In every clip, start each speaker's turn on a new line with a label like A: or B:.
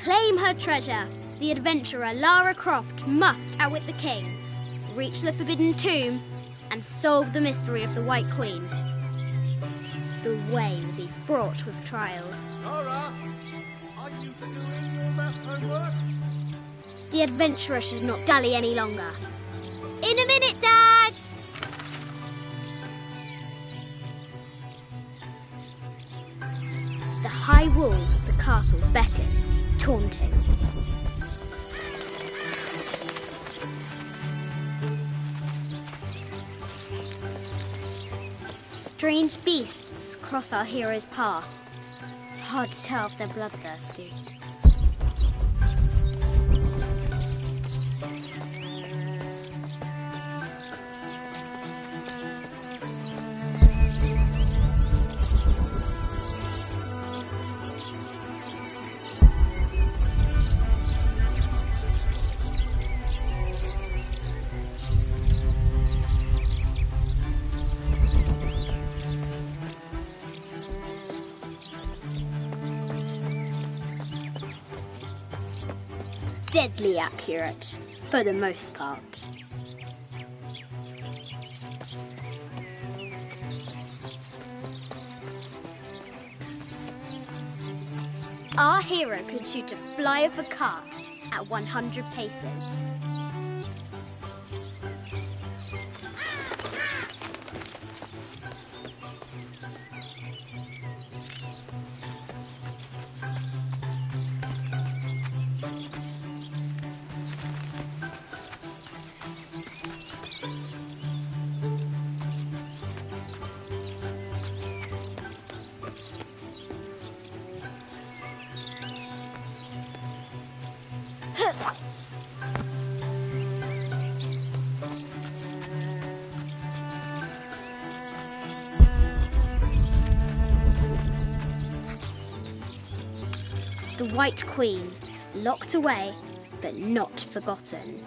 A: claim her treasure, the adventurer Lara Croft must outwit the king, reach the Forbidden Tomb, and solve the mystery of the White Queen. The way will be fraught with trials.
B: Lara, are you doing your math homework?
A: The adventurer should not dally any longer. In a minute, Dad! The high walls of the castle beckon, taunting. Strange beasts cross our hero's path. Hard to tell if they're bloodthirsty. Deadly accurate, for the most part. Our hero can shoot a fly of a cart at 100 paces. The White Queen, locked away, but not forgotten.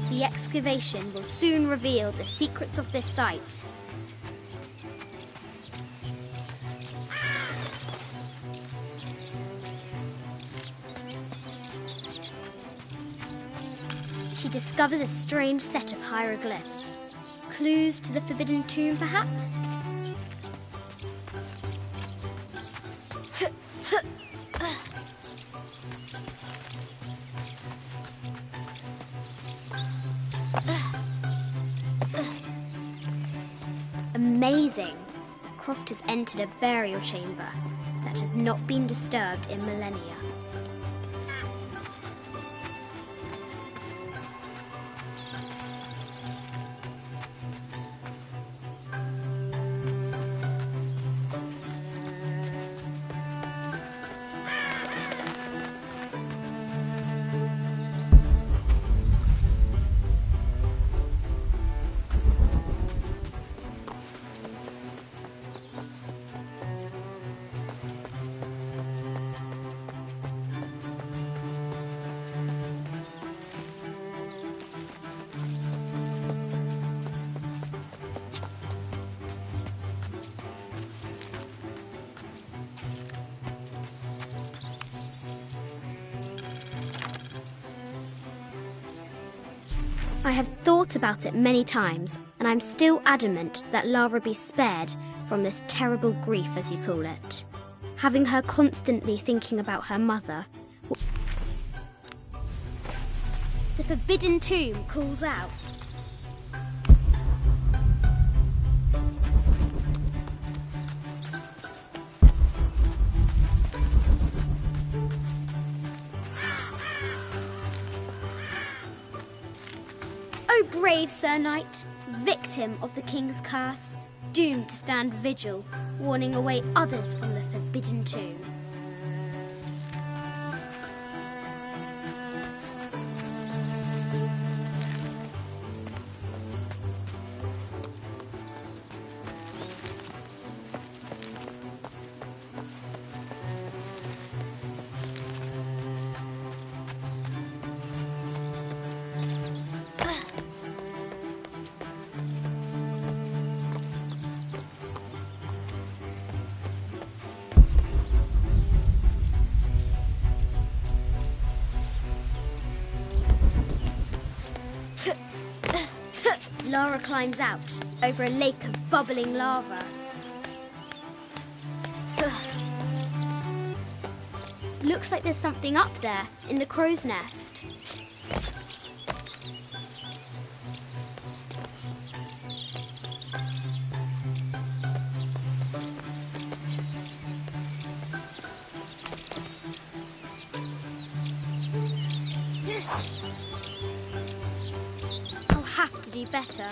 A: The excavation will soon reveal the secrets of this site. She discovers a strange set of hieroglyphs. Clues to the Forbidden Tomb, perhaps? Amazing! Croft has entered a burial chamber that has not been disturbed in millennia. I have thought about it many times, and I'm still adamant that Lara be spared from this terrible grief, as you call it. Having her constantly thinking about her mother. The Forbidden Tomb calls out. O brave Sir Knight, victim of the King's curse, doomed to stand vigil, warning away others from the Forbidden Tomb. Lara climbs out over a lake of bubbling lava. Looks like there's something up there in the crow's nest. I'll have to do better.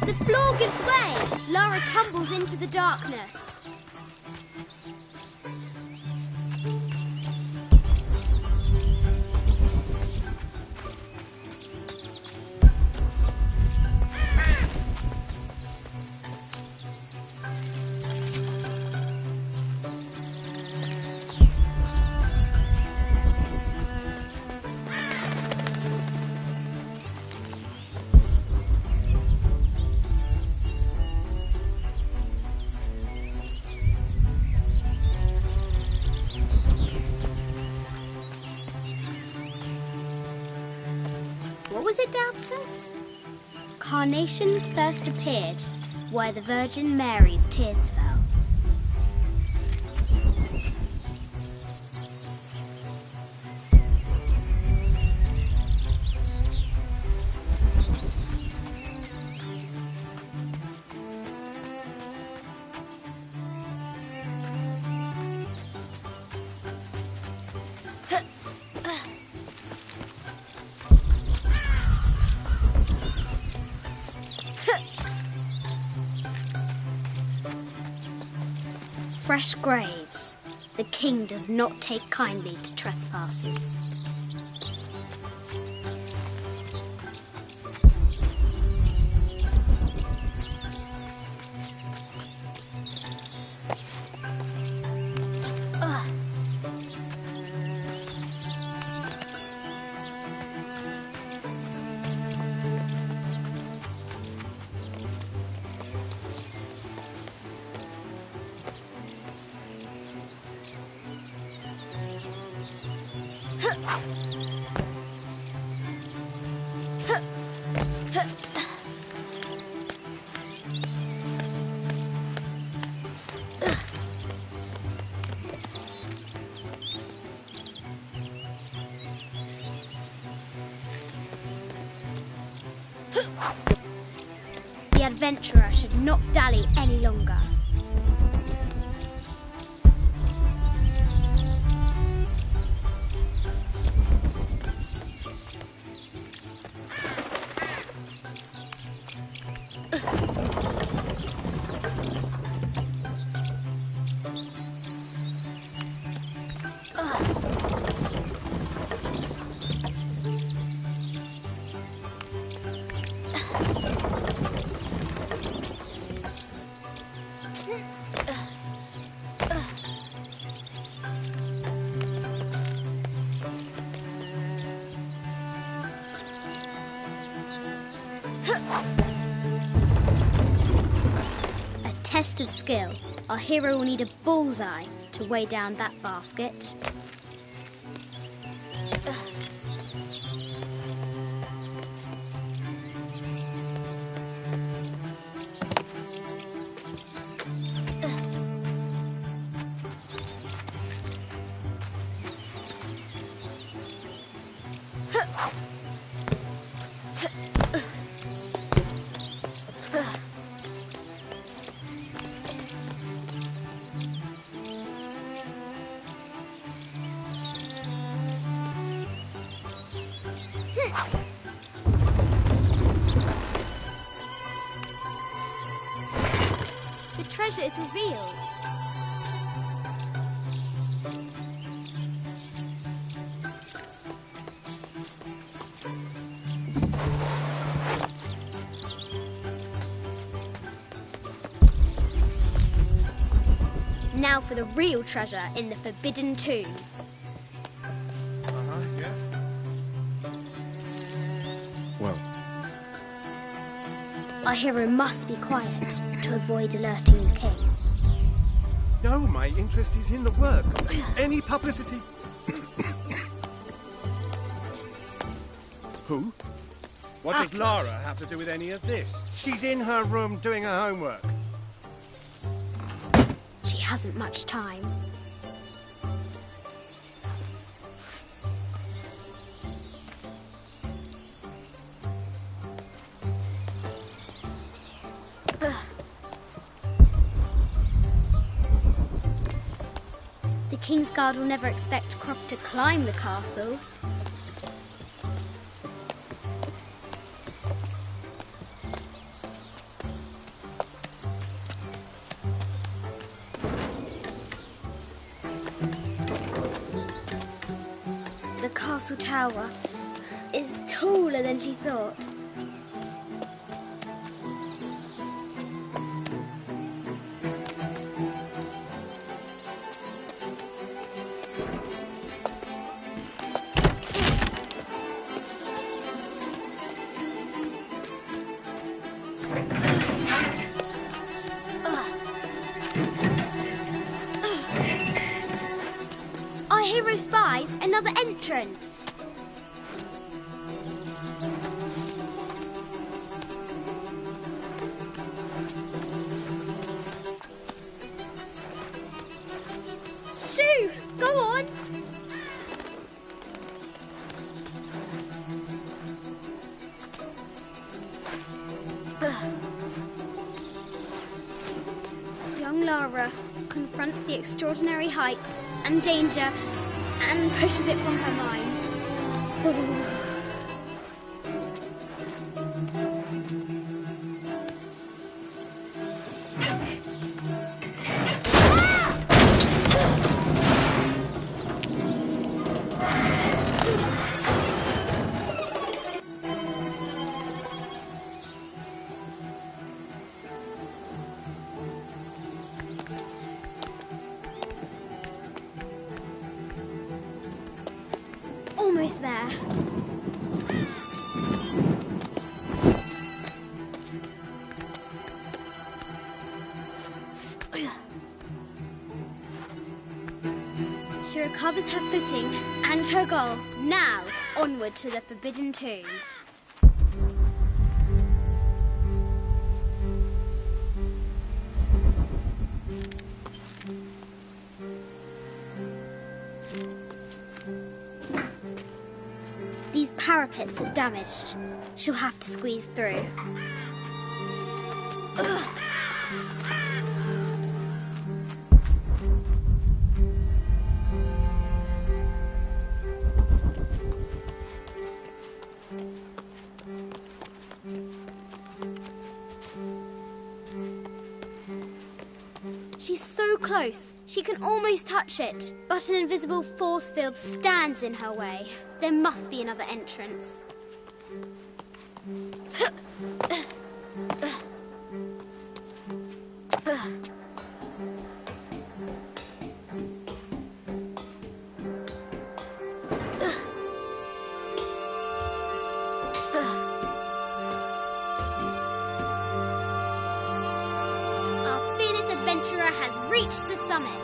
A: The floor gives way. Lara tumbles into the darkness. What was it Dad said? Carnations first appeared where the Virgin Mary's tears fell. Fresh graves. The king does not take kindly to trespassers. The adventurer should not dally any longer. A test of skill. Our hero will need a bullseye to weigh down that basket. The treasure is revealed. Now for the real treasure in the Forbidden Tomb.
B: Yes.
C: Well,
A: Our hero must be quiet to avoid alerting the king.
B: No, my interest is in the work. Any publicity. Who? What does
A: Atlas.
B: Lara have to do with any of this? She's in her room doing her homework.
A: She hasn't much time. The King's Guard will never expect Croft to climb the castle. The castle tower is taller than she thought. Our hero spies another entrance. Shoo! Go on! Young Lara confronts the extraordinary height and danger and pushes it from her mind. Almost there. She recovers her footing and her goal. Now, onward to the Forbidden Tomb. These parapets are damaged. She'll have to squeeze through. Ugh. She's so close, she can almost touch it, but an invisible force field stands in her way. There must be another entrance. Our fearless adventurer has reached the summit.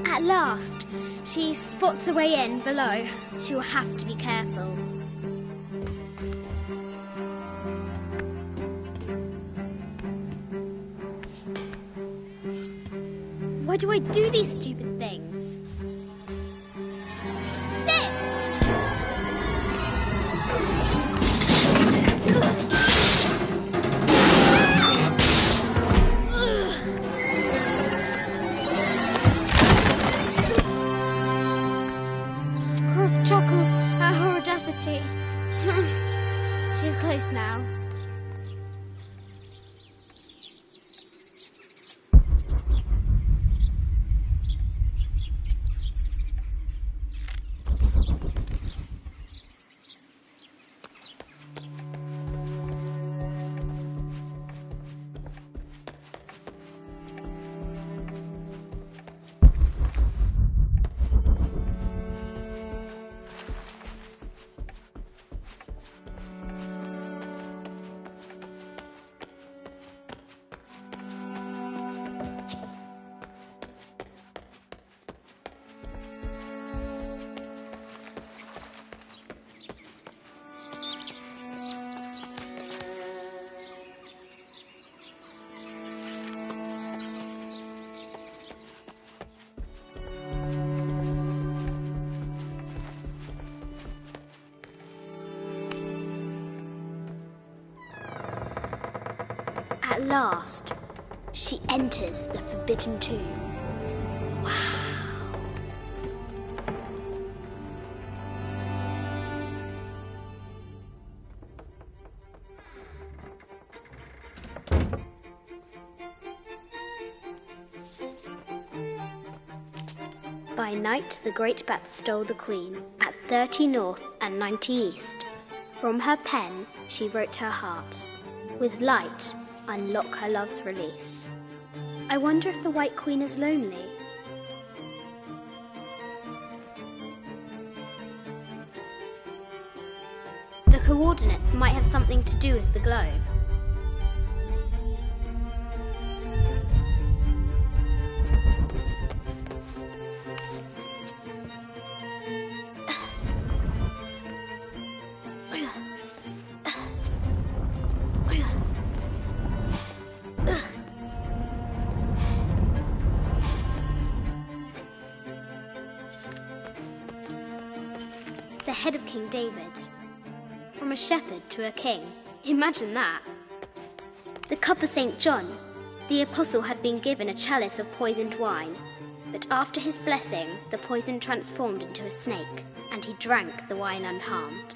A: At last, She spots a way in below. She will have to be careful. Why do I do these stupid things? Shit! Croft chuckles at her audacity. She's close now. At last, she enters the Forbidden Tomb. Wow! By night, the great bat stole the queen at 30 north and 90 east. From her pen, she wrote her heart. With light, unlock her love's release. I wonder if the White Queen is lonely. The coordinates might have something to do with the globe. The head of King David. From a shepherd to a king. Imagine that. The cup of St. John. The apostle had been given a chalice of poisoned wine, but after his blessing, the poison transformed into a snake, and he drank the wine unharmed.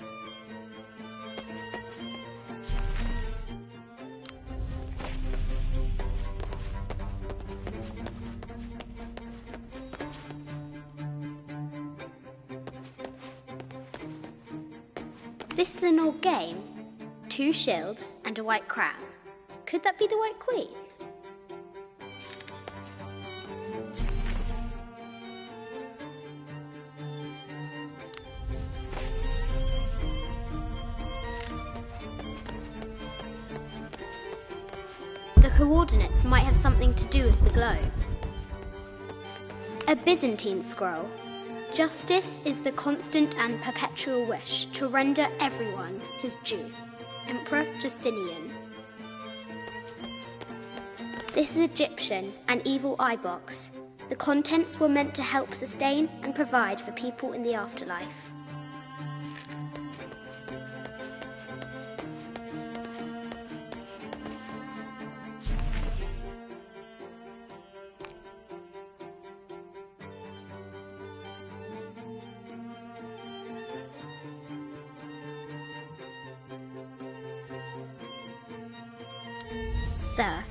A: This is an old game. 2 shields and a white crown. Could that be the White Queen? The coordinates might have something to do with the globe. A Byzantine scroll. Justice is the constant and perpetual wish to render everyone his due. Emperor Justinian. This is Egyptian, an evil eye box. The contents were meant to help sustain and provide for people in the afterlife. Sir.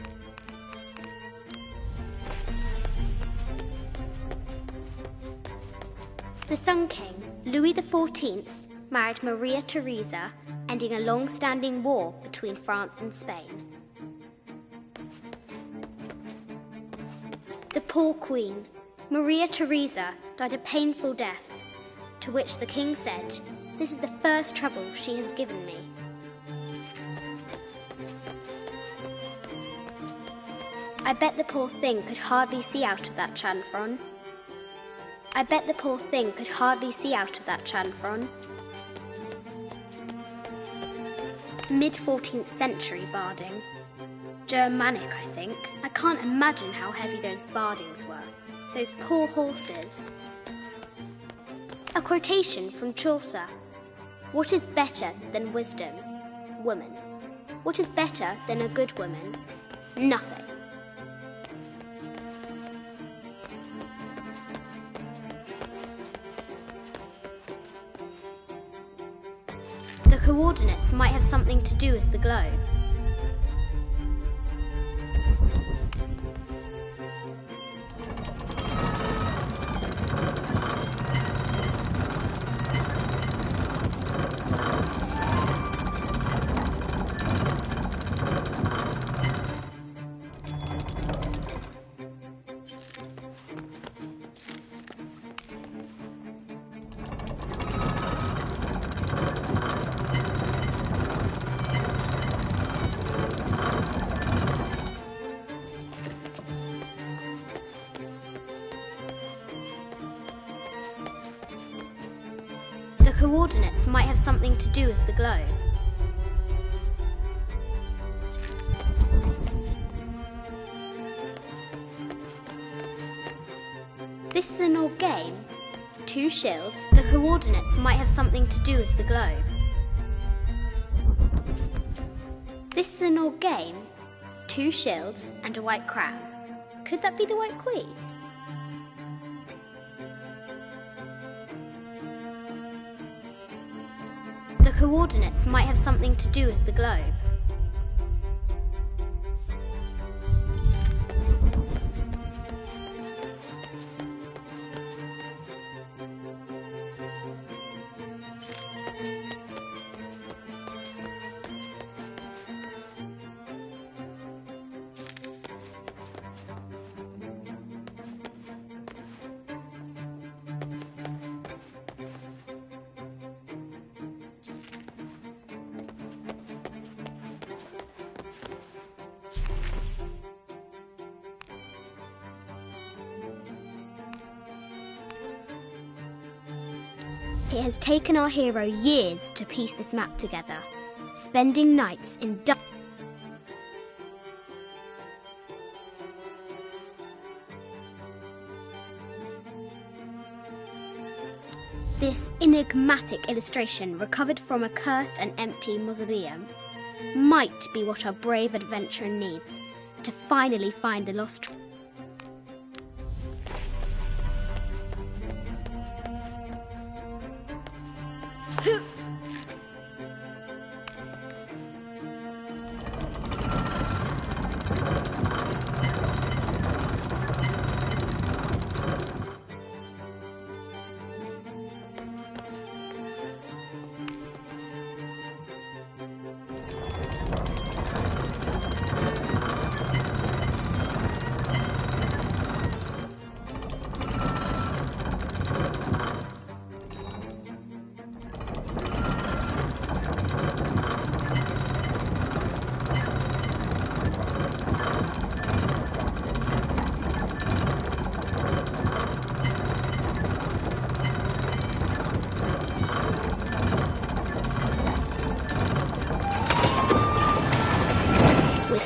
A: The Sun King, Louis XIV, married Maria Theresa, ending a long-standing war between France and Spain. The poor Queen, Maria Theresa, died a painful death, to which the king said, "This is the first trouble she has given me." I bet the poor thing could hardly see out of that chanfron. I bet the poor thing could hardly see out of that chanfron. Mid-14th century barding. Germanic, I think. I can't imagine how heavy those bardings were. Those poor horses. A quotation from Chaucer. What is better than wisdom? Woman. What is better than a good woman? Nothing. The coordinates might have something to do with the globe. The coordinates might have something to do with the globe. This is an odd game. 2 shields. The coordinates might have something to do with the globe. This is an odd game. 2 shields and a white crown. Could that be the White Queen? The coordinates might have something to do with the globe. It has taken our hero years to piece this map together, spending nights in This enigmatic illustration, recovered from a cursed and empty mausoleum, might be what our brave adventurer needs to finally find the lost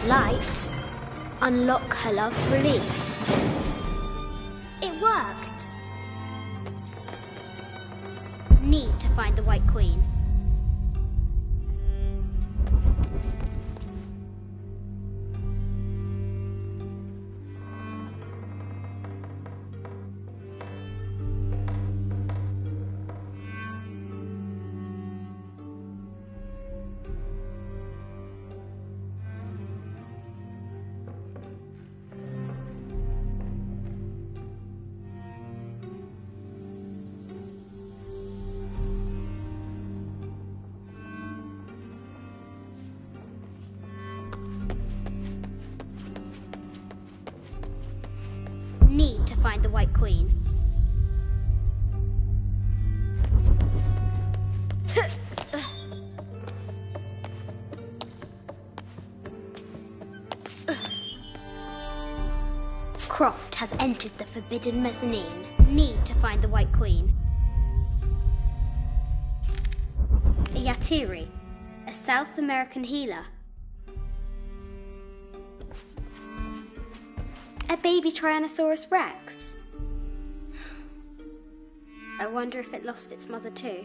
A: light, unlock her love's release. It worked! Need to find the White Queen. Need to find the White Queen. Croft has entered the forbidden mezzanine. Need to find the White Queen. A Yatiri, a South American healer. A baby Tyrannosaurus Rex. I wonder if it lost its mother too.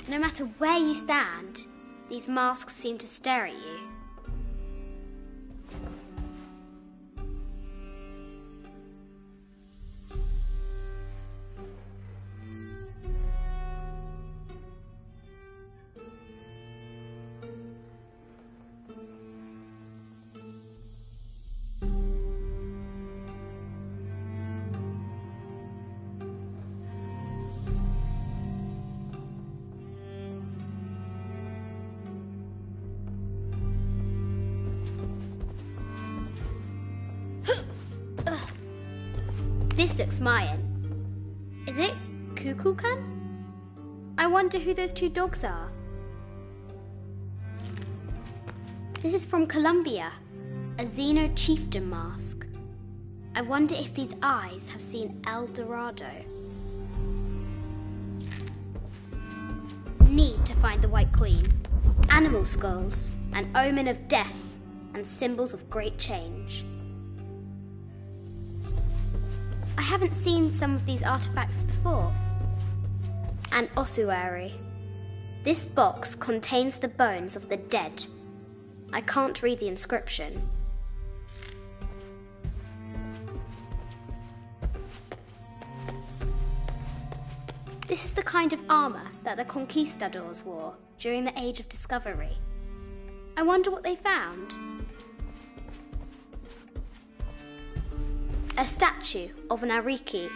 A: No matter where you stand, these masks seem to stare at you. This looks Mayan. Is it Kukulkan? I wonder who those two dogs are. This is from Colombia, a Xeno chieftain mask. I wonder if these eyes have seen El Dorado. Need to find the White Queen. Animal skulls, an omen of death and symbols of great change. I haven't seen some of these artifacts before. An ossuary. This box contains the bones of the dead. I can't read the inscription. This is the kind of armour that the conquistadors wore during the Age of Discovery. I wonder what they found. A statue of an Ariki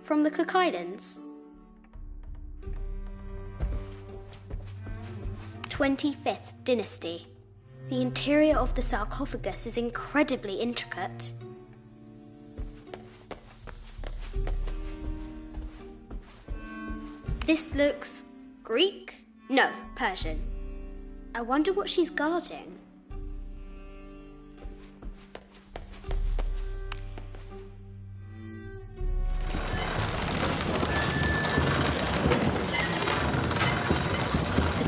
A: from the Cook Islands. 25th Dynasty. The interior of the sarcophagus is incredibly intricate. This looks Greek? No, Persian. I wonder what she's guarding.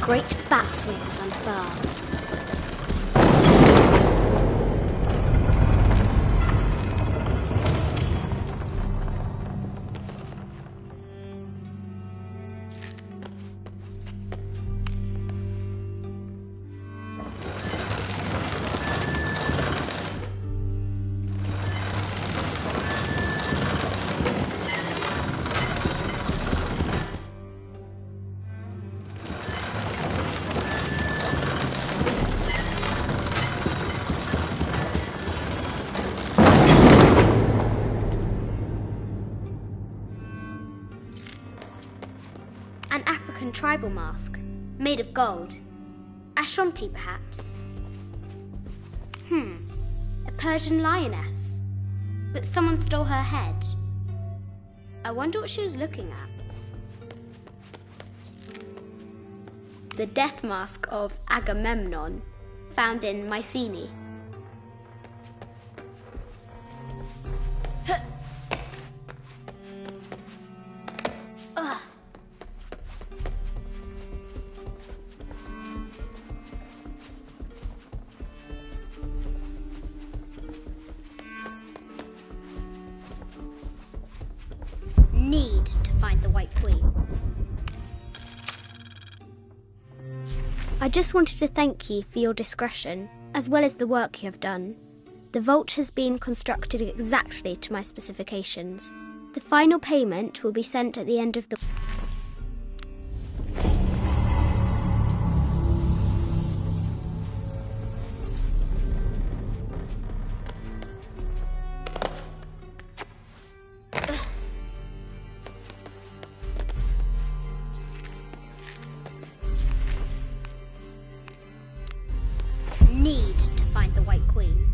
A: Great bat's wings unfurl. An African tribal mask, made of gold. Ashanti, perhaps. A Persian lioness. But someone stole her head. I wonder what she was looking at. The death mask of Agamemnon, found in Mycenae. Need to find the White Queen. I just wanted to thank you for your discretion, as well as the work you have done. The vault has been constructed exactly to my specifications. The final payment will be sent at the end of the... Need to find the White Queen.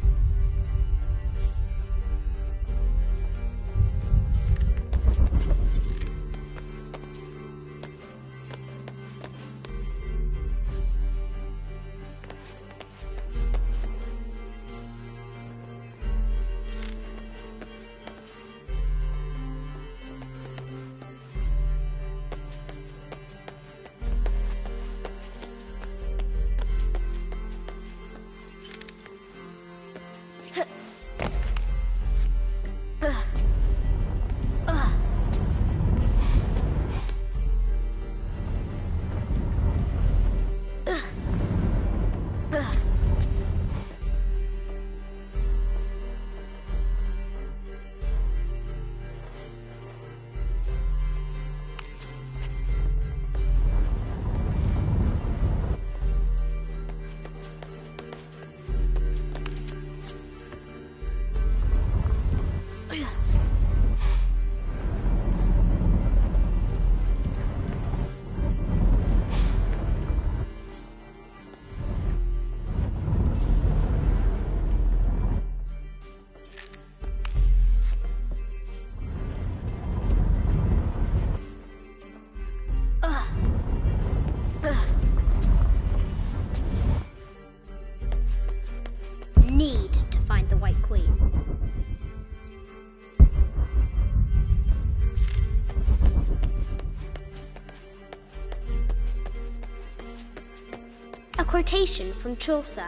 A: A quotation from Chaucer.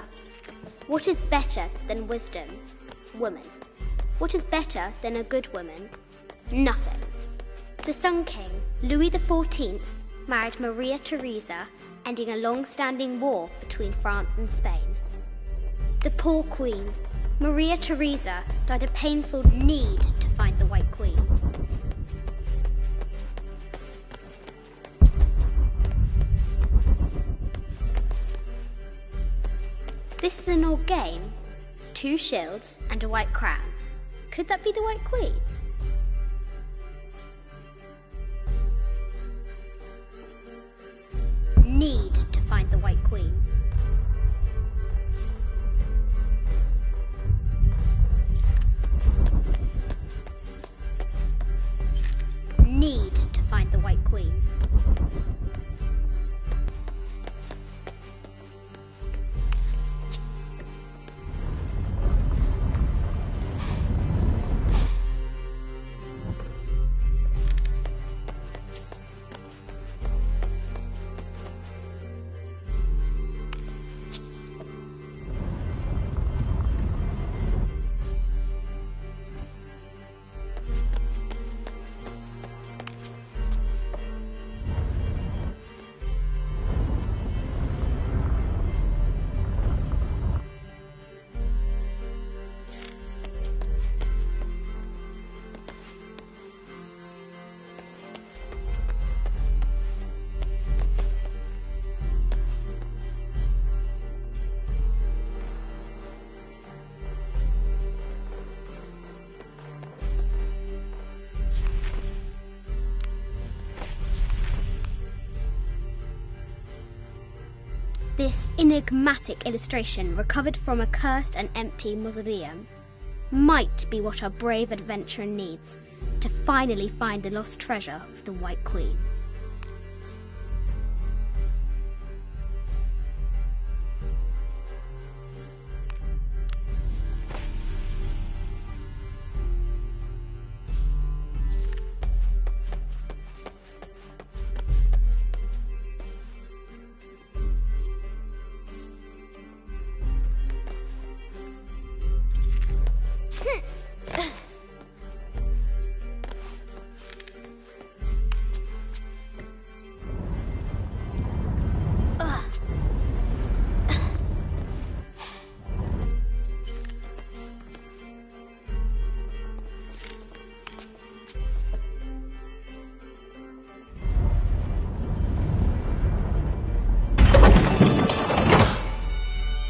A: What is better than wisdom? Woman. What is better than a good woman? Nothing. The Sun King, Louis XIV, married Maria Theresa, ending a long-standing war between France and Spain. The poor Queen, Maria Theresa, died a painful need to find the White Queen. This is an old game. 2 shields and a white crown. Could that be the White Queen? Need to find the White Queen. Need to find the White Queen. This enigmatic illustration, recovered from a cursed and empty mausoleum, might be what our brave adventurer needs to finally find the lost treasure of the White Queen.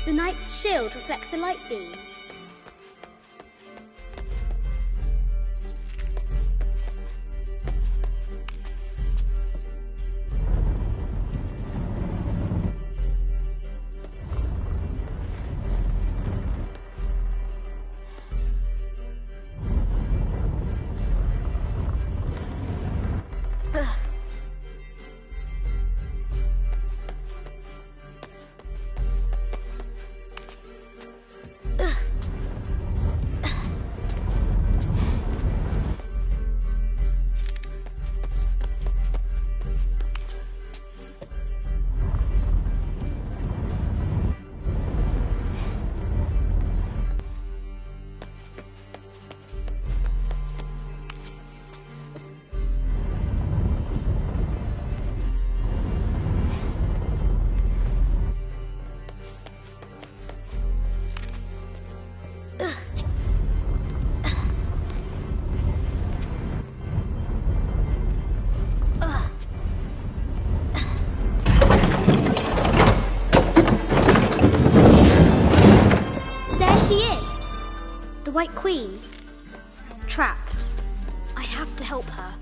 A: The knight's shield reflects the light beam. White Queen. Trapped. I have to help her.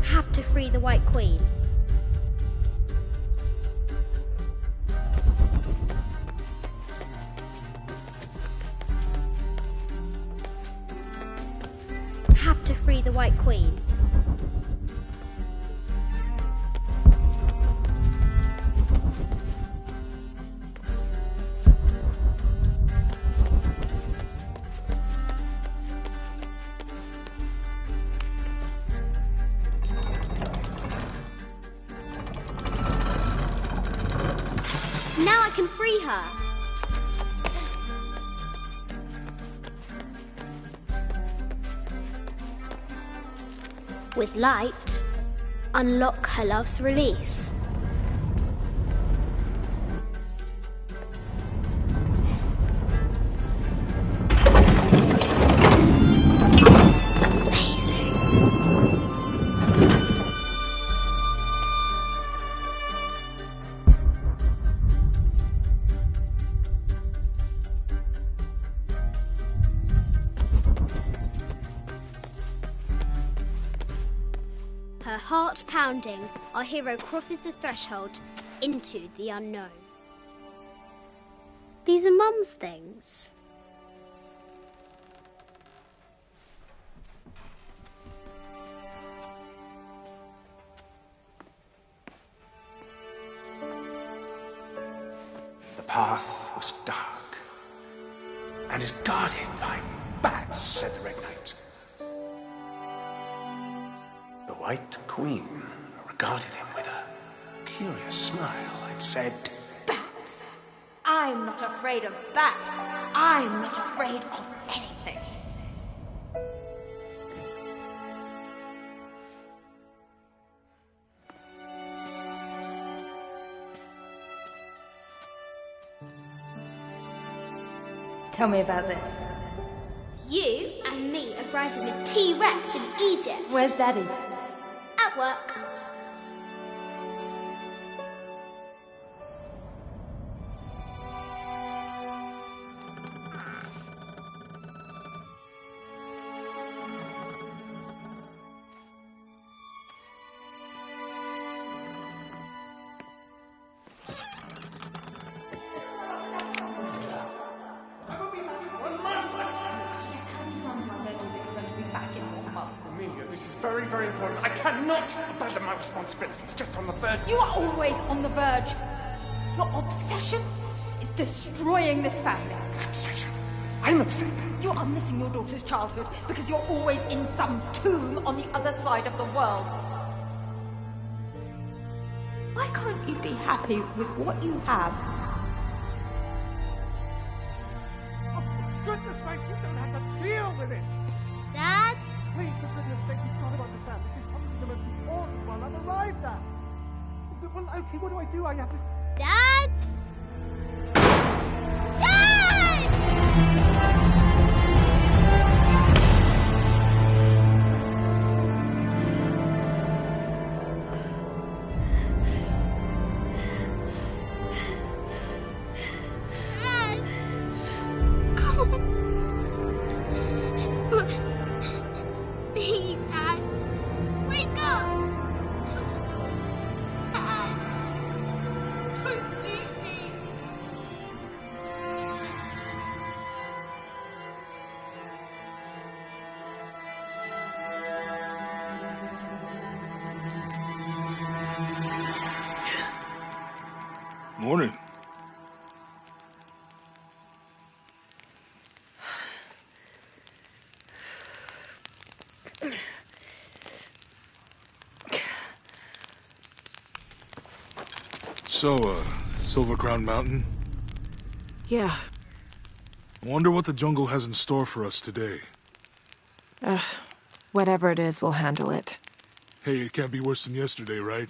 A: Have to free the White Queen. have to free the White Queen. Now I can free her. With light, unlock her love's release. Amazing. Her heart pounding, our hero crosses the threshold into the unknown. These are Mum's things.
C: The path was dark and is guarded by bats, said the Red Knight. The White Queen regarded him with a curious smile and said,
D: Bats? I'm not afraid of bats. I'm not afraid of anything. Tell me about this.
A: You and me are riding a T-Rex in Egypt.
D: Where's Daddy?
A: At work.
C: Amelia, this is very, very important. I cannot abandon my responsibilities just on the verge.
D: You are always on the verge. Your obsession is destroying this family.
C: Obsession. I'm upset.
D: You are missing your daughter's childhood because you're always in some tomb on the other side of the world. Why can't you be happy with what you have?
B: Oh, for goodness sake, you don't have to deal with it.
A: Dad?
B: Please, for goodness sake, you've got to understand. This is probably the most important one I've arrived at. Well, okay, what do? I have to...
A: Dad? Dad! Dad! Come on. Please, Dad. Wake up. Dad. Don't leave me.
E: Morning. So, Silver Crown Mountain?
F: Yeah.
E: I wonder what the jungle has in store for us today.
F: Whatever it is, we'll handle it.
E: Hey, it can't be worse than yesterday, right?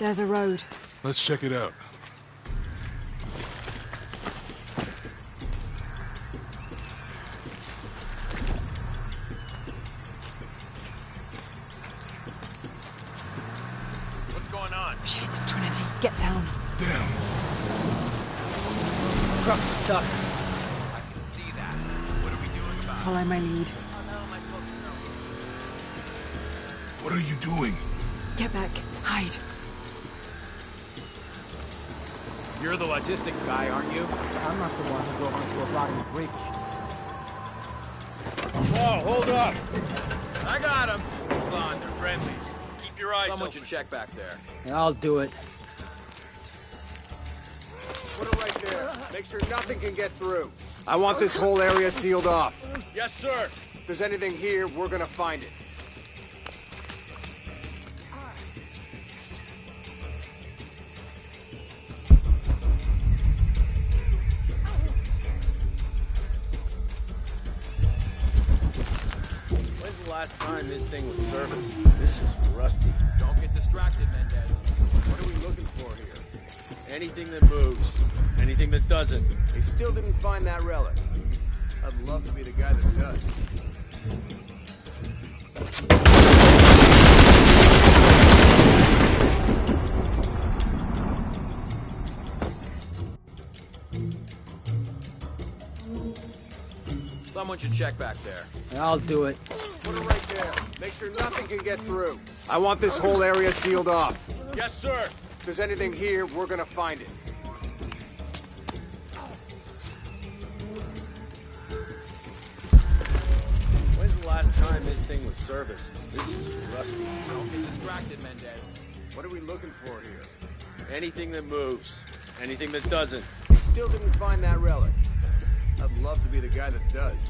F: There's a road.
E: Let's check it out.
C: What's going on?
F: Shit, Trinity, get down.
E: Damn.
B: Truck's stuck.
C: I can see that. What are we doing about it?
F: Follow my lead.
C: How the hell am I supposed to know?
E: What are you doing?
F: Get back. Hide.
C: You're the logistics guy, aren't you?
B: I'm not the one who drove onto a rotting bridge.
C: Whoa, hold up! I got him! Hold on, they're friendlies. Keep your eyes Someone should check back there.
B: Yeah, I'll do it.
G: Put it right there. Make sure nothing can get through. I want this whole area sealed off.
C: Yes, sir!
G: If there's anything here, we're gonna find it.
C: When's the last time this thing was serviced? This is rusty. Don't get distracted, Mendez.
G: What are we looking for here?
C: Anything that moves. Anything that doesn't.
G: They still didn't find that relic. I'd love to be the guy that does.
C: Someone should check back there.
B: Yeah, I'll do it.
G: Put it right there. Make sure nothing can get through. I want this whole area sealed off.
C: Yes, sir!
G: If there's anything here, we're gonna find it.
C: When's the last time this thing was serviced? This is rusty. Don't get distracted, Mendez.
G: What are we looking for here?
C: Anything that moves. Anything that doesn't.
G: They still didn't find that relic. I'd love to be the guy that does.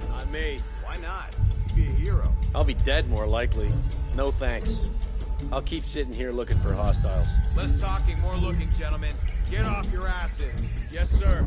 C: Not me.
G: Why not? Be a hero.
C: I'll be dead more likely. No thanks. I'll keep sitting here looking for hostiles. Less talking, more looking, gentlemen. Get off your asses. Yes, sir.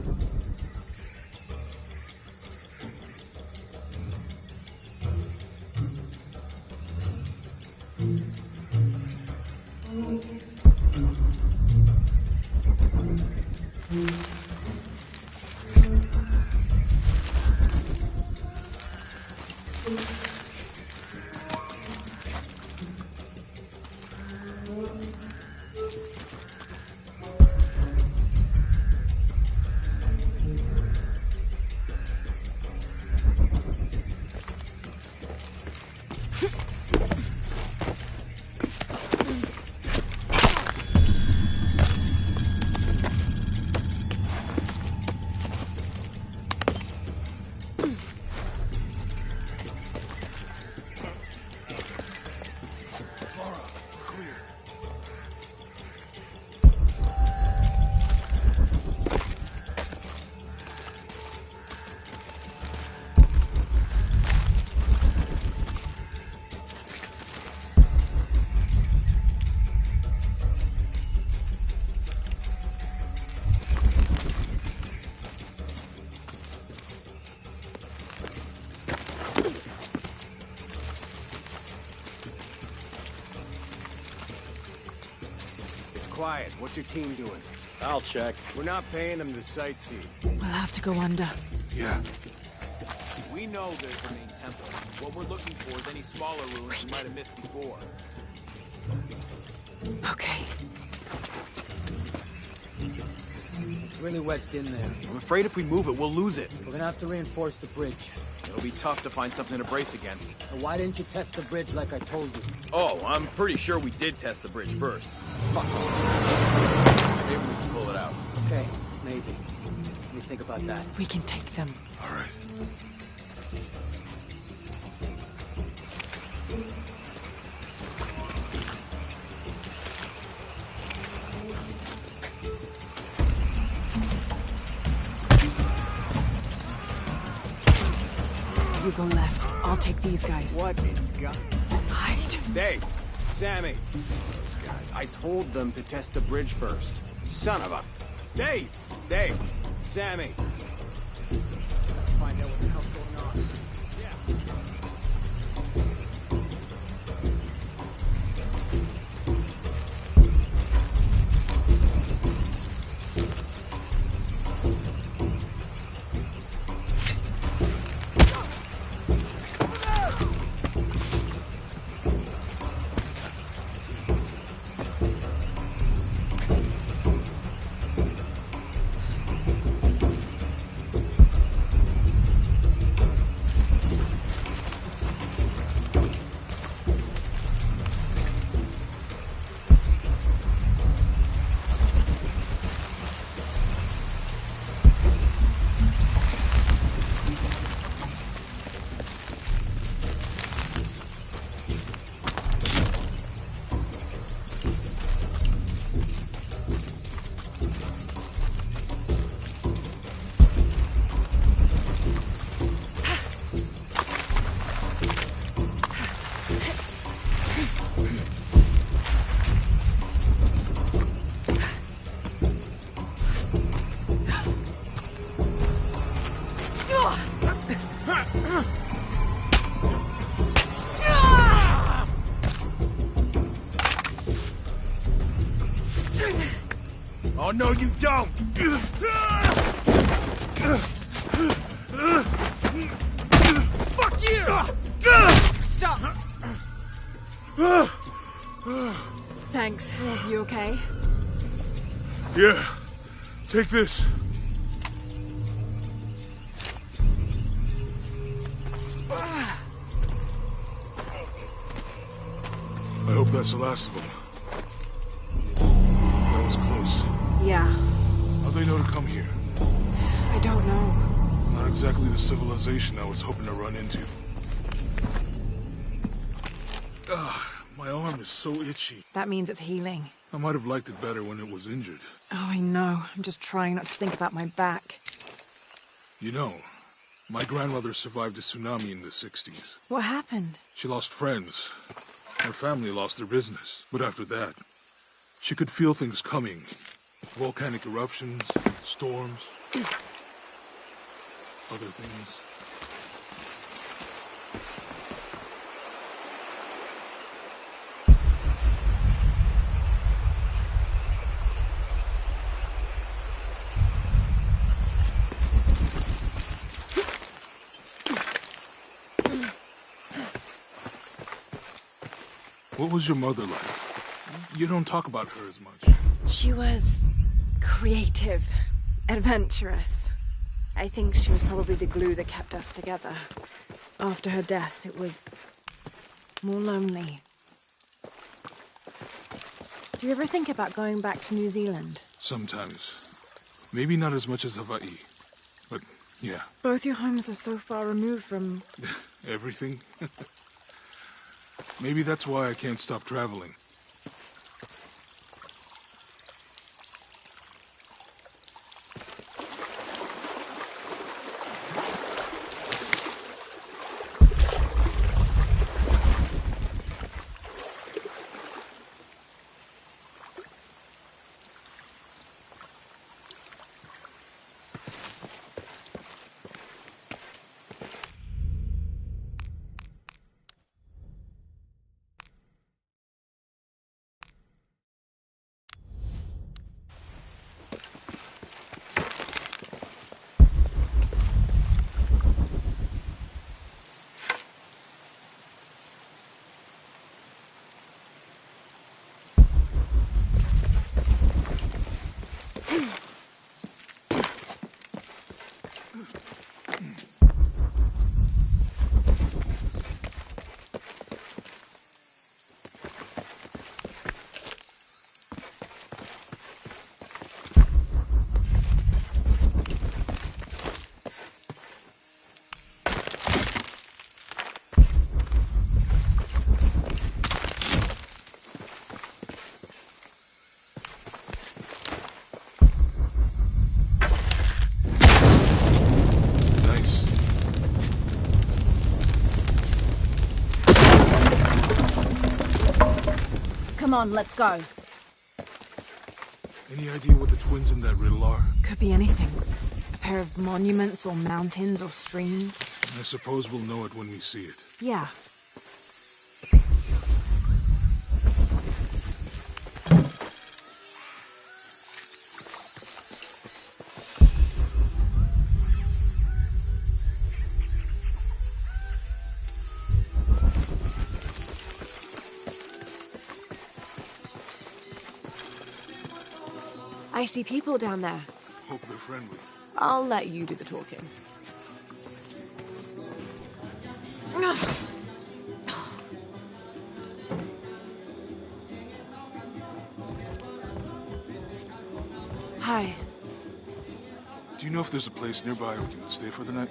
G: Quiet. What's your team doing?
C: I'll check.
G: We're not paying them to sightsee.
F: We'll have to go under.
E: Yeah.
C: We know there's the main temple. What we're looking for is any smaller ruins we might have missed before.
F: Okay.
B: It's really wedged in there.
H: I'm afraid if we move it, we'll lose it.
B: We're gonna have to reinforce the bridge.
H: It'll be tough to find something to brace against.
B: Now, why didn't you test the bridge like I told you?
H: Oh, I'm pretty sure we did test the bridge first.
B: Fuck.
H: Maybe we can pull it out.
B: Okay, maybe. Let me think about that.
F: We can take them.
E: All right.
F: You go left. I'll take these guys.
G: What in God?
F: Hide.
G: Dave, Sammy. Those guys. I told them to test the bridge first. Son of a... Dave! Sammy. Find out what the hell's going on. Yeah.
C: Oh, no, you don't! Fuck you!
F: Stop! Thanks. You okay?
E: Yeah. Take this. I hope that's the last of them. That was close.
F: Yeah.
E: How'd they know to come here?
F: I don't know.
E: Not exactly the civilization I was hoping to run into. My arm is so itchy.
F: That means it's healing.
E: I might have liked it better when it was injured.
F: Oh, I know. I'm just trying not to think about my back.
E: You know, my grandmother survived a tsunami in the 60s.
F: What happened?
E: She lost friends. Her family lost their business. But after that, she could feel things coming. Volcanic eruptions, storms, other things. What was your mother like? You don't talk about her as much.
F: She was creative, adventurous. I think she was probably the glue that kept us together. After her death, it was more lonely. Do you ever think about going back to New Zealand?
E: Sometimes. Maybe not as much as Hawaii. But, yeah.
F: Both your homes are so far removed from...
E: Everything? Maybe that's why I can't stop traveling.
F: Come on, let's go.
E: Any idea what the twins in that riddle are?
F: Could be anything. A pair of monuments or mountains or streams.
E: I suppose we'll know it when we see it.
F: Yeah. I see people down there.
E: Hope they're friendly.
F: I'll let you do the talking. Hi.
E: Do you know if there's a place nearby we can stay for the night?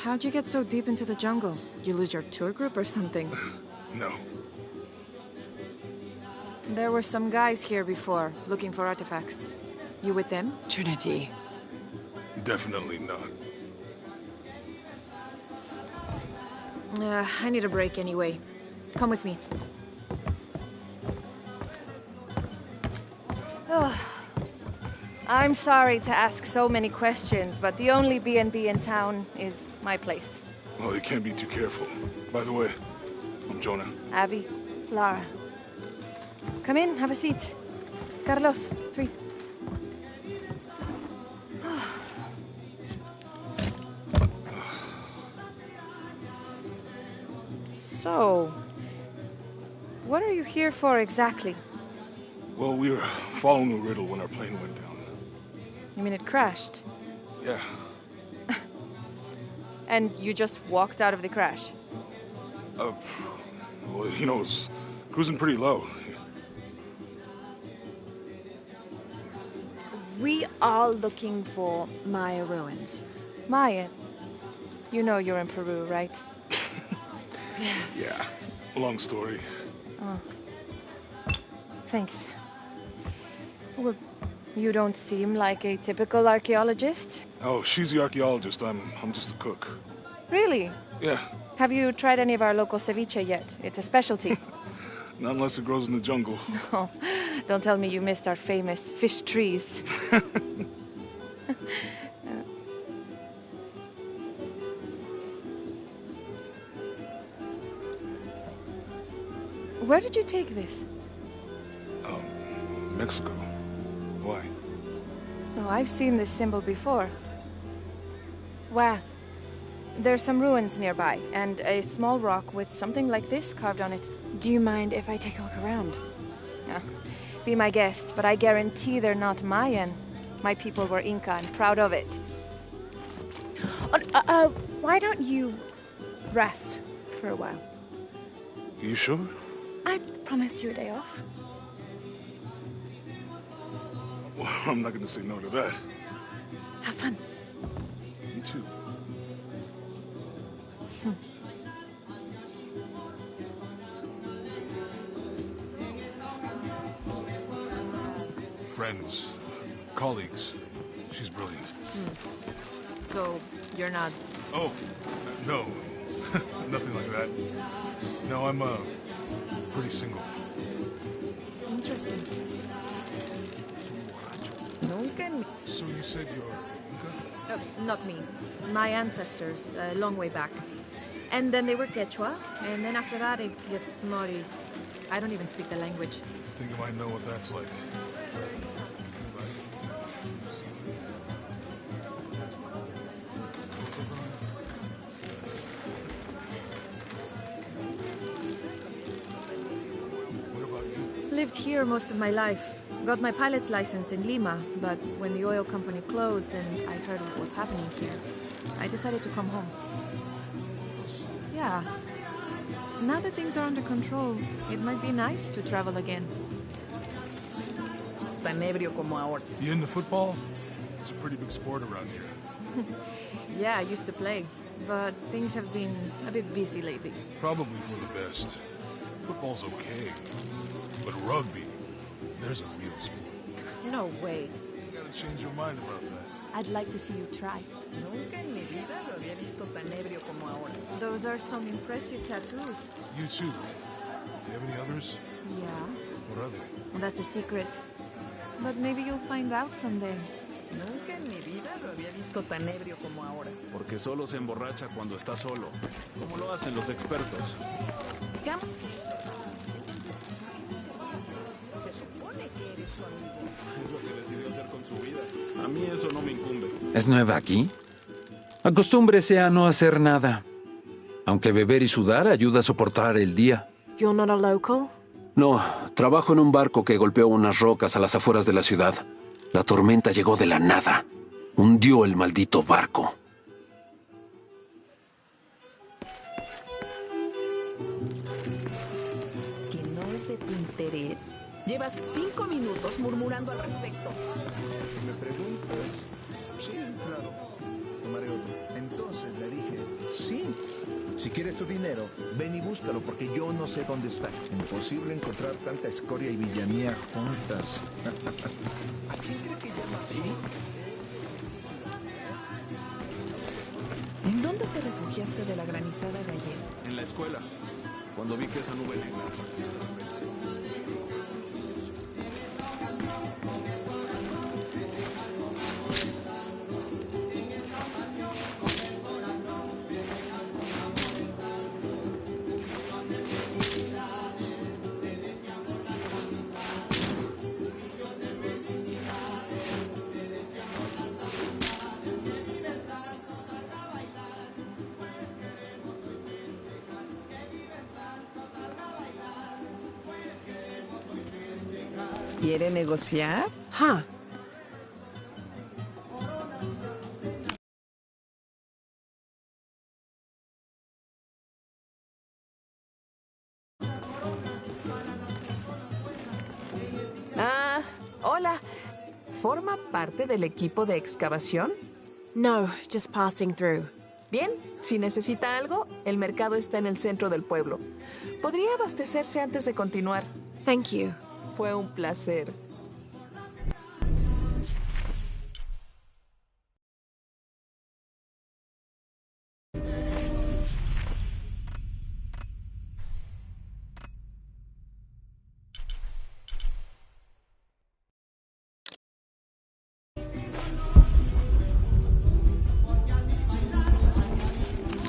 F: How'd you get so deep into the jungle? You lose your tour group or something?
E: No.
F: There were some guys here before, looking for artifacts. You with them? Trinity.
E: Definitely not.
F: I need a break anyway. Come with me. I'm sorry to ask so many questions, but the only B&B in town is my place.
E: Well, you can't be too careful. By the way, I'm Jonah.
F: Abby, Lara. Come in, have a seat. Carlos, 3. So, what are you here for exactly?
E: Well, we were following a riddle when our plane went down.
F: You mean it crashed?
E: Yeah.
F: And you just walked out of the crash?
E: Well, you know, it was cruising pretty low.
F: We are looking for Maya ruins. Maya? You know you're in Peru, right?
E: Yeah. Long story.
F: Oh. Thanks. Well, you don't seem like a typical archaeologist.
E: Oh, she's the archaeologist. I'm just a cook.
F: Really?
E: Yeah.
F: Have you tried any of our local ceviche yet? It's a specialty.
E: Not unless it grows in the jungle.
F: Oh, don't tell me you missed our famous fish trees. Where did you take this?
E: Mexico. Why?
F: Oh, I've seen this symbol before. Where? There's some ruins nearby, and a small rock with something like this carved on it. Do you mind if I take a look around? Be my guest, but I guarantee they're not Mayan. My people were Inca and proud of it. Why don't you rest for a while?
E: You sure?
F: I promised you a day off.
E: Well, I'm not gonna say no to that.
F: Have fun.
E: You too. Friends, colleagues. She's brilliant.
F: So, you're not...
E: Oh, no. Nothing like that. No, I'm, pretty single.
F: Interesting.
E: So you said you're Inca?
F: Not me. My ancestors, a long way back. And then they were Quechua, and then after that it gets Mori. I don't even speak the language.
E: I think I might know what that's like. What about you?
F: Lived here most of my life. Got my pilot's license in Lima, but when the oil company closed and I heard what was happening here, I decided to come home. Yeah. Now that things are under control, it might be nice to travel again.
E: You into football? It's a pretty big sport around here.
F: Yeah, I used to play, but things have been a bit busy lately.
E: Probably for the best. Football's okay. But rugby, there's a real sport.
F: No way.
E: You gotta change your mind about that.
F: I'd like to see you try. Those are some impressive tattoos.
E: You too. Do you have any others?
F: Yeah.
E: What are they?
F: Well, that's a secret. But maybe you'll find out someday.
C: Porque solo se emborracha cuando está solo, como lo hacen los expertos.
D: Se supone que eres su amigo.
C: Es lo que decidió hacer con su vida. A mí eso no me incumbe.
I: ¿Es nueva aquí? Acostúmbrese a no hacer nada. Aunque beber y sudar ayuda a soportar el día.
F: You're not a local?
I: No, trabajo en un barco que golpeó unas rocas a las afueras de la ciudad. La tormenta llegó de la nada. Hundió el maldito barco.
D: ¿Que no es de tu interés? Llevas 5 minutos murmurando al respecto.
B: ¿Me preguntas? Sí, claro. Tomaré otro. Entonces le dije, sí. Si quieres tu dinero, ven y búscalo, porque yo no sé dónde está. Imposible encontrar tanta escoria y villanía juntas. ¿A quién cree que llama así?
D: ¿En dónde te refugiaste de la granizada de ayer?
C: En la escuela, cuando vi que esa nube negra parecía realmente...
J: ¿Quiere negociar?
F: Huh.
J: Ah, hola. ¿Forma parte del equipo de excavación?
F: No, just passing through.
J: Bien, si necesita algo, el mercado está en el centro del pueblo. Podría abastecerse antes de continuar.
F: Thank you.
J: Fue un placer.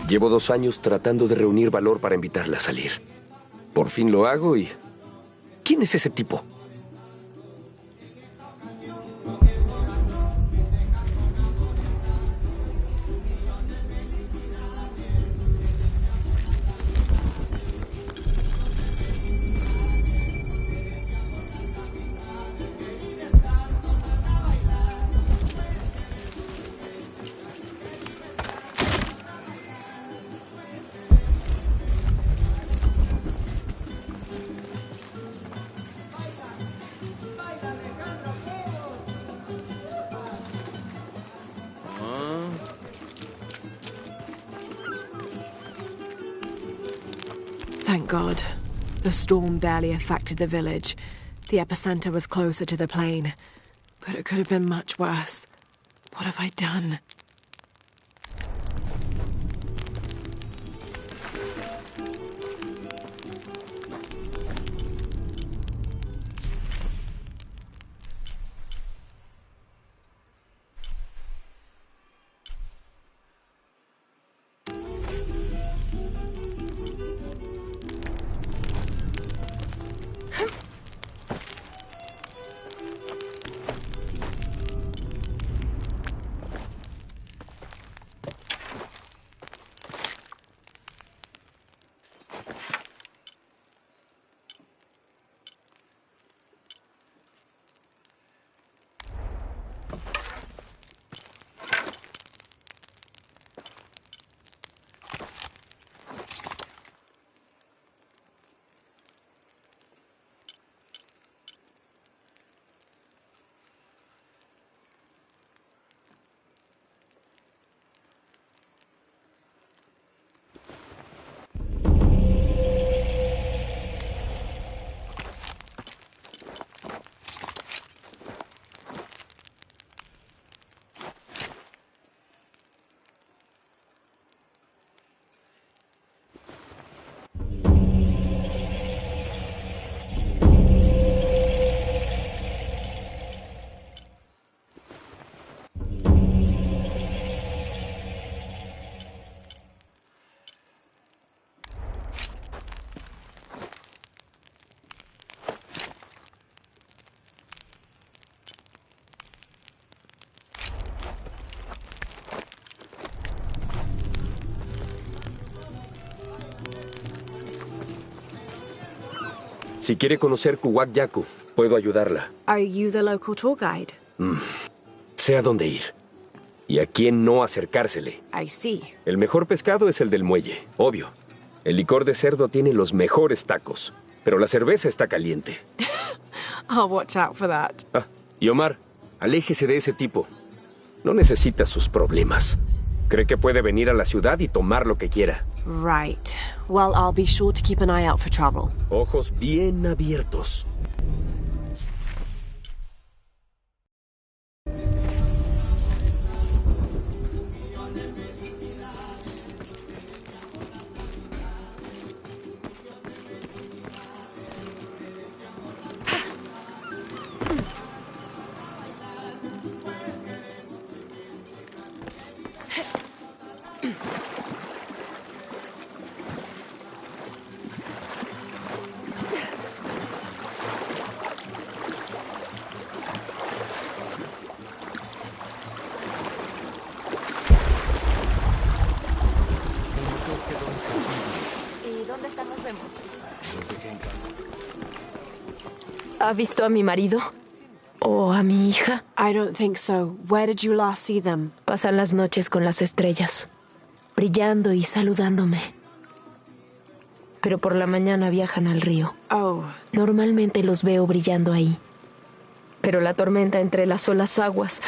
K: Llevo 2 años tratando de reunir valor para invitarla a salir. Por fin lo hago y... ¿Quién es ese tipo?
F: Thank God. The storm barely affected the village. The epicenter was closer to the plain. But it could have been much worse. What have I done?
K: Si quiere conocer Kuwak Yaku, puedo ayudarla.
F: Are you the local tour guide?
K: Sé a dónde ir. Y a quién no acercársele.
F: I see.
K: El mejor pescado es el del muelle, obvio. El licor de cerdo tiene los mejores tacos. Pero la cerveza está caliente.
F: I'll watch out for that.
K: Ah, y Omar, aléjese de ese tipo. No necesita sus problemas. Cree que puede venir a la ciudad y tomar lo que quiera.
F: Right. Well, I'll be sure to keep an eye out for trouble.
K: Ojos bien abiertos.
J: ¿Y dónde están los remos?
B: Los dejé en casa.
L: ¿Ha visto a mi marido? ¿O a mi hija?
F: I don't think so. Where did you last see them?
L: Pasan las noches con las estrellas, brillando y saludándome. Pero por la mañana viajan al río.
F: Oh.
L: Normalmente los veo brillando ahí. Pero la tormenta entrelazó las aguas.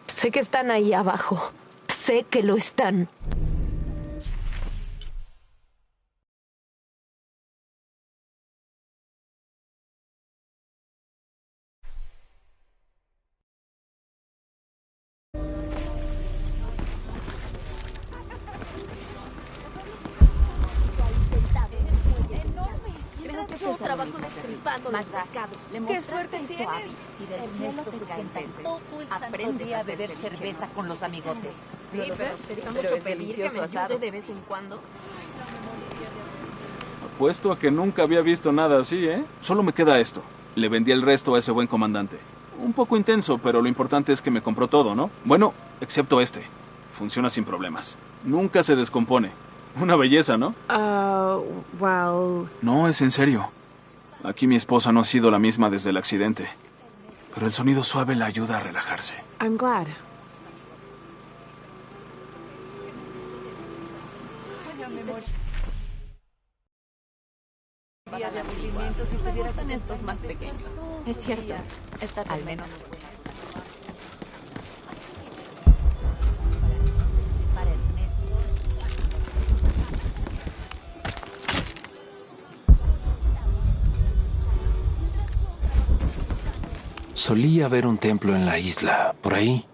L: Sé que están ahí abajo. Sé que lo están.
M: Yo trabajo destripando los pescados.
N: Qué suerte esto, Abby. Si del cielo te caen peces, aprende a beber cerveza con los amigotes.
J: Sí, pero es delicioso asado. De vez en cuando.
O: Apuesto a que nunca había visto nada así, ¿eh? Solo me queda esto. Le vendí el resto a ese buen comandante. Un poco intenso, pero lo importante es que me compró todo, ¿no? Bueno, excepto este. Funciona sin problemas. Nunca se descompone. Una belleza, ¿no?
F: Well...
O: No, es en serio. Aquí mi esposa no ha sido la misma desde el accidente. Pero el sonido suave la ayuda a relajarse.
F: I'm glad.
N: Me gustan estos más pequeños. Es cierto. Está al menos.
I: Solía haber un templo en la isla, por ahí.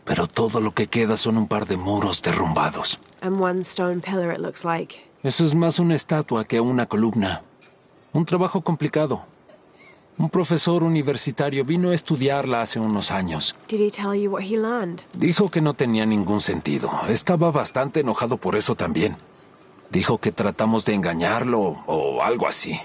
I: Pero todo lo que queda son un par de muros derrumbados.
F: And one stone pillar, it looks like.
I: Eso es más una estatua que una columna. Un trabajo complicado. Un profesor universitario vino a estudiarla hace unos años.
F: Did he tell you what he learned?
I: Dijo que no tenía ningún sentido. Estaba bastante enojado por eso también. Dijo que tratamos de engañarlo o algo así.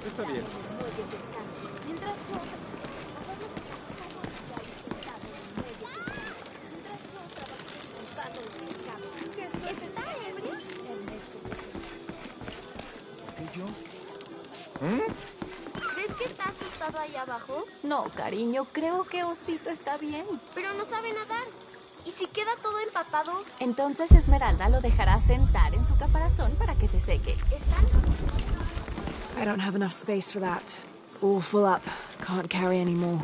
O: Está bien.
M: ¿Crees que está asustado ahí abajo?
N: No, cariño, creo que Osito está bien.
M: Pero no sabe nadar. ¿Y si queda todo empapado?
N: Entonces Esmeralda lo dejará sentar en su caparazón para que se seque.
F: I don't have enough space for that. All full up. Can't carry any more.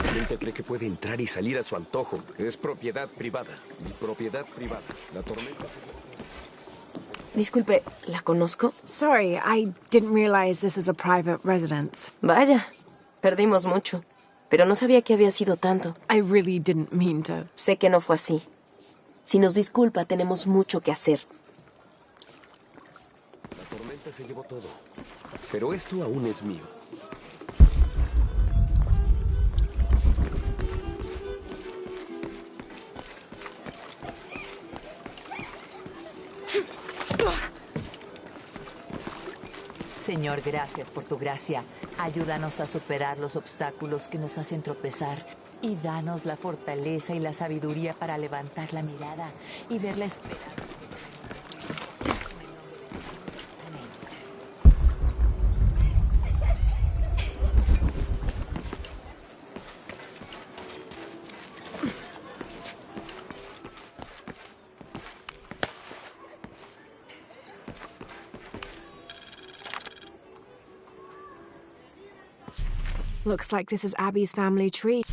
K: La gente cree que puede entrar y salir a su antojo. Es propiedad privada. Mi propiedad privada. La tormenta se...
L: Disculpe, ¿la conozco?
F: Sorry, I didn't realize this was a private residence.
L: Vaya, perdimos mucho. Pero no sabía que había sido tanto.
F: I really didn't mean to.
L: Sé que no fue así. Si nos disculpa, tenemos mucho que hacer.
K: La tormenta se llevó todo. Pero esto aún es mío.
N: Señor, gracias por tu gracia. Ayúdanos a superar los obstáculos que nos hacen tropezar y danos la fortaleza y la sabiduría para levantar la mirada y ver la esperanza.
F: Looks like this is Abby's family tree.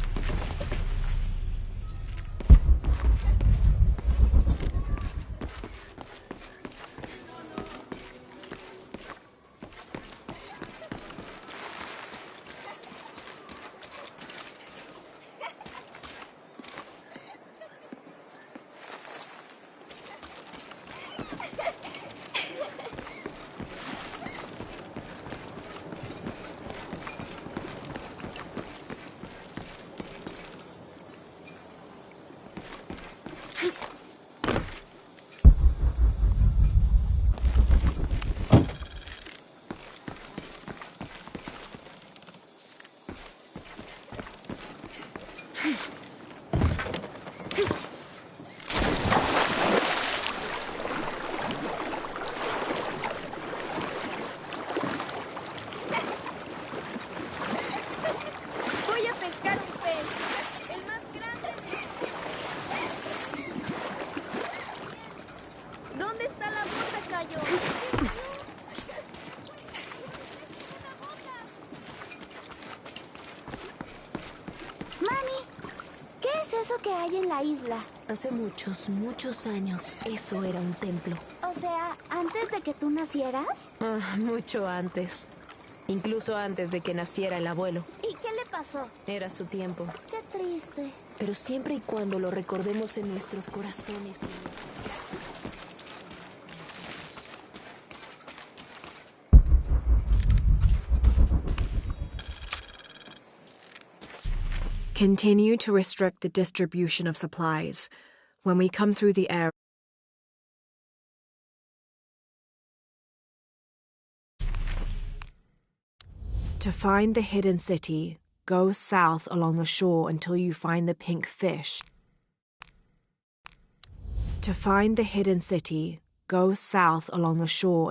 M: la isla?
L: Hace muchos, muchos años, eso era un templo.
M: O sea, ¿antes de que tú nacieras?
L: Mucho antes. Incluso antes de que naciera el abuelo.
M: ¿Y qué le pasó?
L: Era su tiempo.
M: Qué triste.
L: Pero siempre y cuando lo recordemos en nuestros corazones y...
F: Continue to restrict the distribution of supplies. When we come through the air... To find the hidden city, go south along the shore until you find the pink fish. To find the hidden city, go south along the shore.